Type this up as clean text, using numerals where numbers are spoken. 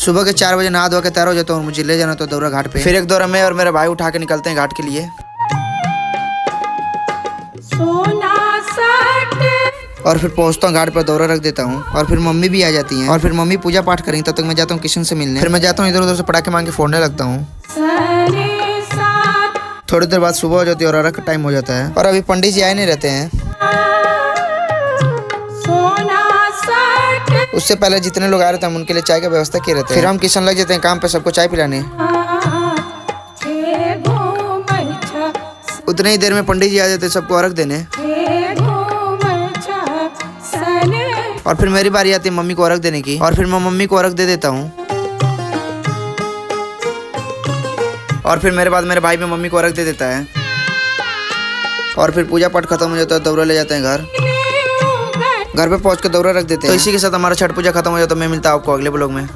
सुबह के 4 बजे नहा धो के तैयार हो जाता हूँ, मुझे ले जाना तो दौरा घाट पे। फिर एक दौरा मैं और मेरा भाई उठा के निकलते हैं घाट के लिए। और फिर पहुंचता हूँ घाट पर, दौरा रख देता हूँ और फिर मम्मी भी आ जाती हैं और फिर मम्मी पूजा पाठ करेंगी। तब तक मैं जाता हूँ किशन से मिलने। फिर मैं जाता हूँ इधर उधर से पटाखे मांग के फोड़ने लगता हूँ। थोड़ी देर बाद सुबह हो जाती है और अर्घ का टाइम हो जाता है और अभी पंडित जी आए नहीं रहते हैं। उससे पहले जितने लोग आ रहे थे हम उनके लिए चाय का व्यवस्था किए रहते हैं। फिर हम किशन लग जाते हैं काम पे सबको चाय पिलाने। उतने ही देर में पंडित जी आ जाते हैं सबको अर्घ देने। और फिर मेरी बारी आती है मम्मी को अर्घ देने की और फिर मैं मम्मी को अर्घ दे देता हूँ। और फिर मेरे बाद मेरे भाई भी मम्मी को अर्घ दे देता है और फिर पूजा पाठ खत्म हो जाता है, दौरा ले जाते हैं घर पे पहुंच कर दौरा रख देते हैं। तो इसी के साथ हमारा छठ पूजा खत्म हो जाता है। मैं मिलता हूँ आपको अगले ब्लॉग में।